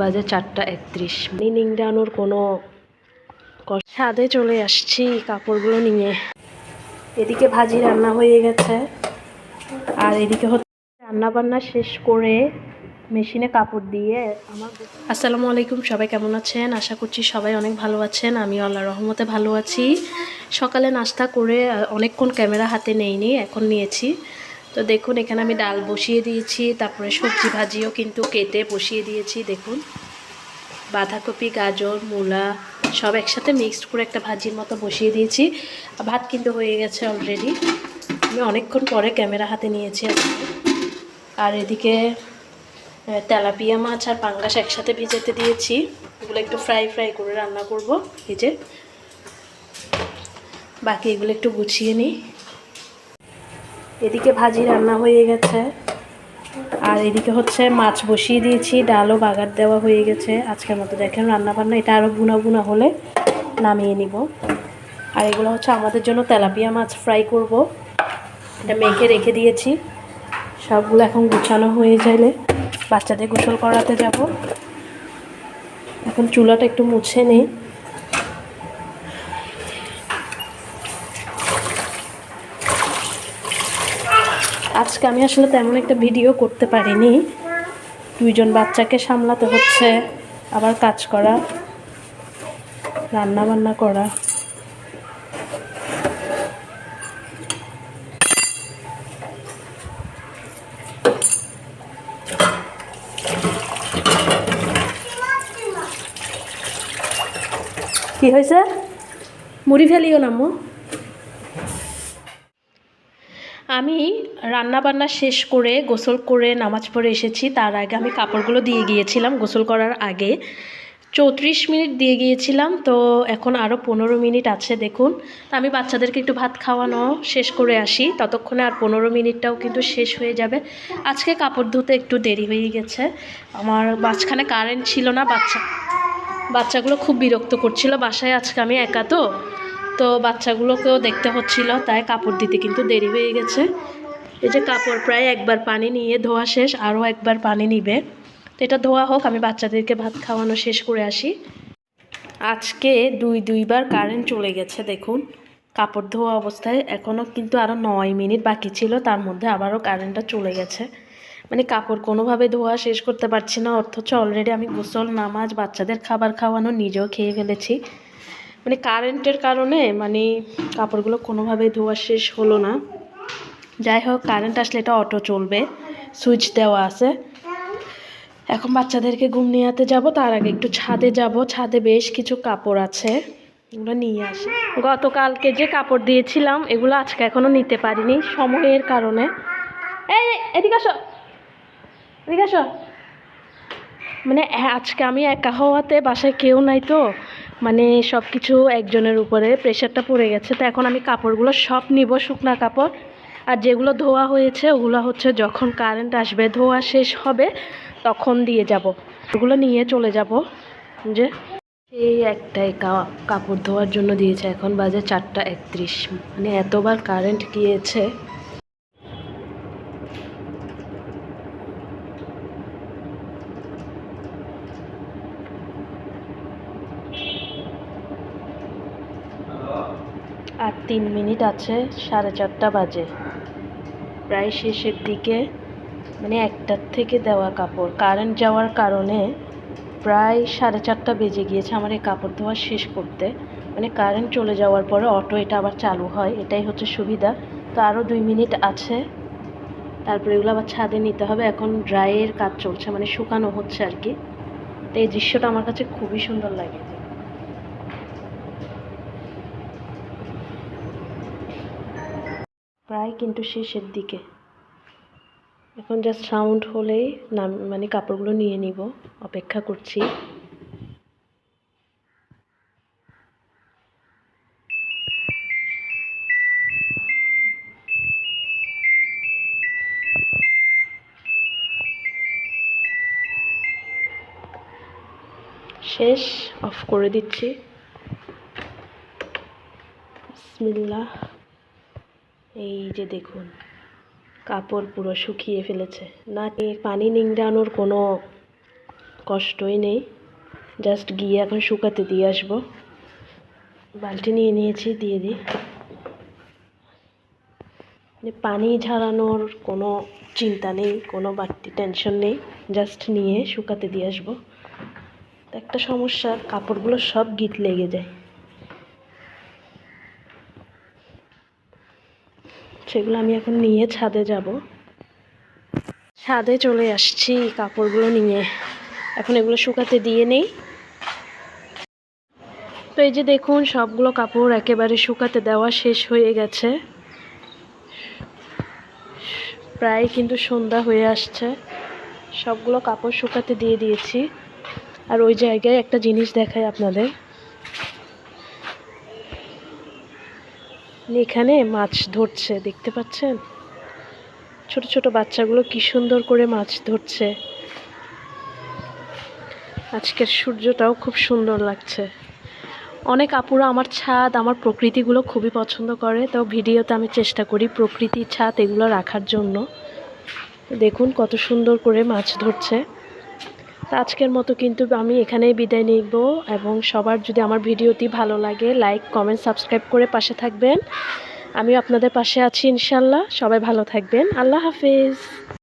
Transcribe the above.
বাজে 4:31। নিংড়ানোর কোনো ছাদে চলে আসছি কাপড়গুলো নিয়ে। এদিকে ভাজি রান্না হয়ে গেছে, আর এদিকে হচ্ছে রান্না বান্না শেষ করে মেশিনে কাপড় দিয়ে আমার। আসসালামু আলাইকুম, সবাই কেমন আছেন? আশা করছি সবাই অনেক ভালো আছেন। আমি আল্লাহর রহমতে ভালো আছি। সকালে নাস্তা করে অনেকক্ষণ ক্যামেরা হাতে নেইনি, এখন নিয়েছি। তো দেখুন এখানে আমি ডাল বসিয়ে দিয়েছি, তারপরে সবজি ভাজিও কিন্তু কেটে বসিয়ে দিয়েছি। দেখুন বাঁধাকপি, গাজর, মূলা সব একসাথে মিক্সড করে একটা ভাজির মতো বসিয়ে দিয়েছি। ভাত কিন্তু হয়ে গেছে অলরেডি। আমি অনেকক্ষণ পরে ক্যামেরা হাতে নিয়েছি আজকে। আর এদিকে তেলাপিয়া মাছ আর পাঙ্গাস একসাথে ভিজাতে দিয়েছি। এগুলো একটু ফ্রাই করে রান্না করব। এই যে বাকি এগুলো একটু গুছিয়ে নিই। এদিকে ভাজি রান্না হয়ে গেছে, আর এদিকে হচ্ছে মাছ বসিয়ে দিয়েছি, ডালও বাগার দেওয়া হয়ে গেছে। আজকের মতো দেখেন রান্না বান্না, এটা আরও ভুনা হলে নামিয়ে নিব। আর এগুলো হচ্ছে আমাদের জন্য তেলাপিয়া মাছ ফ্রাই করব। এটা মেখে রেখে দিয়েছি। সবগুলো এখন গুছানো হয়ে যাইলে বাচ্চাদের গোসল করাতে যাব। এখন চুলাটা একটু মুছে নেই। আজকে আমি আসলে তেমন একটা ভিডিও করতে পারিনি। দুইজন বাচ্চাকে সামলাতে হচ্ছে, আবার কাজ করা, রান্না বান্না করা। কি হয়েছে? মুড়ি ফেলিও না মো। আমি রান্না বান্না শেষ করে গোসল করে নামাজ পড়ে এসেছি। তার আগে আমি কাপড়গুলো দিয়ে গিয়েছিলাম গোসল করার আগে। 34 মিনিট দিয়ে গিয়েছিলাম, তো এখন আরও 15 মিনিট আছে। দেখুন আমি বাচ্চাদেরকে একটু ভাত খাওয়ানো শেষ করে আসি, ততক্ষণে আর 15 মিনিটটাও কিন্তু শেষ হয়ে যাবে। আজকে কাপড় ধুতে একটু দেরি হয়ে গেছে। আমার মাঝখানে কারেন্ট ছিল না, বাচ্চাগুলো খুব বিরক্ত করছিল। বাসায় আজকে আমি একা, তো বাচ্চাগুলোকেও দেখতে হচ্ছিল, তাই কাপড় দিতে কিন্তু দেরি হয়ে গেছে। এই যে কাপড় প্রায় একবার পানি নিয়ে ধোয়া শেষ, আরও একবার পানি নিবে। তো এটা ধোয়া হোক, আমি বাচ্চাদেরকে ভাত খাওয়ানো শেষ করে আসি। আজকে দুইবার কারেন্ট চলে গেছে। দেখুন কাপড় ধোয়া অবস্থায় এখনও কিন্তু আরও 9 মিনিট বাকি ছিল, তার মধ্যে আবারও কারেন্টটা চলে গেছে। মানে কাপড় কোনোভাবে ধোয়া শেষ করতে পারছি না, অথচ অলরেডি আমি গোসল, নামাজ, বাচ্চাদের খাবার খাওয়ানো, নিজেও খেয়ে ফেলেছি। মানে কারেন্টের কারণে কাপড়গুলো কোনোভাবেই ধোয়া শেষ হলো না। যাই হোক, কারেন্ট আসলে এটা অটো চলবে, সুইচ দেওয়া আছে। এখন বাচ্চাদেরকে ঘুম নিয়ে যাব, তার আগে একটু ছাদে যাব। ছাদে বেশ কিছু কাপড় আছে, এগুলো নিয়ে আসি। গতকালকে যে কাপড় দিয়েছিলাম এগুলো আজকে এখনও নিতে পারিনি সময়ের কারণে। এই এদিকে আসো, এদিকে আসো। আজকে আমি একা হওয়াতে বাসায় কেউ নাই, তো সব কিছু একজনের উপরে প্রেশারটা পড়ে গেছে। তো এখন আমি কাপড়গুলো সব নিব, শুকনা কাপড়। আর যেগুলো ধোয়া হয়েছে ওগুলো হচ্ছে যখন কারেন্ট আসবে, ধোয়া শেষ হবে, তখন দিয়ে যাব, ওগুলো নিয়ে চলে যাব। যে এই একটাই কাপড় ধোয়ার জন্য দিয়েছে। এখন বাজে 4:31। এতবার কারেন্ট গিয়েছে। আর 3 মিনিট আছে, 4:30 বাজে, প্রায় শেষের দিকে। 1টার থেকে দেওয়া কাপড়, কারেন্ট যাওয়ার কারণে প্রায় 4:30 বেজে গিয়েছে আমার এই কাপড় ধোয়া শেষ করতে। কারেন্ট চলে যাওয়ার পরে অটো এটা আবার চালু হয়, এটাই হচ্ছে সুবিধা। তো আরও 2 মিনিট আছে, তারপরে এগুলো আবার ছাদে নিতে হবে। এখন ড্রাইয়ের কাজ চলছে, শুকানো হচ্ছে আর কি। তো এই দৃশ্যটা আমার কাছে খুবই সুন্দর লাগে। প্রায় কিন্তু শেষের দিকে। এখন জাস্ট সাউন্ড হলেই কাপড়গুলো নিয়ে নিব, অপেক্ষা করছি। শেষ, অফ করে দিচ্ছি। বিসমিল্লাহ। এই যে দেখুন কাপড় পুরো শুকিয়ে ফেলেছে, না পানি নিংড়ানোর কোনো কষ্টই নেই, জাস্ট গিয়ে এখন শুকাতে দিয়ে আসবো। বালতি নিয়ে নিয়েছি, দিয়ে দিই। পানি ঝরানোর কোনো চিন্তা নেই, কোনো বাড়তি টেনশন নেই, জাস্ট নিয়ে শুকাতে দিয়ে আসবো। একটা সমস্যা, কাপড়গুলো সব গিট লেগে যায়, সেগুলো আমি এখন নিয়ে ছাদে যাব। ছাদে চলে আসছি কাপড়গুলো নিয়ে, এখন এগুলো শুকাতে দিয়ে নেই। তো এই যে দেখুন, সবগুলো কাপড় একেবারে শুকাতে দেওয়া শেষ হয়ে গেছে, প্রায় কিন্তু সন্ধ্যা হয়ে আসছে। সবগুলো কাপড় শুকাতে দিয়ে দিয়েছি। আর ওই জায়গায় একটা জিনিস দেখাই আপনাদের, এখানে মাছ ধরছে, দেখতে পাচ্ছেন? ছোট ছোট বাচ্চাগুলো কি সুন্দর করে মাছ ধরছে। আজকের সূর্যটাও খুব সুন্দর লাগছে। অনেক আপুরা আমার ছাদ, আমার প্রকৃতিগুলো খুবই পছন্দ করে, তো ভিডিওতে আমি চেষ্টা করি প্রকৃতি, ছাদ এগুলো রাখার জন্য। দেখুন কত সুন্দর করে মাছ ধরছে। তো আজকের মতো কিন্তু আমি এখানেই বিদায় নিব, এবং সবার যদি আমার ভিডিওটি ভালো লাগে লাইক, কমেন্ট, সাবস্ক্রাইব করে পাশে থাকবেন। আমিও আপনাদের পাশে আছি ইনশাল্লাহ। সবাই ভালো থাকবেন। আল্লাহ হাফেজ।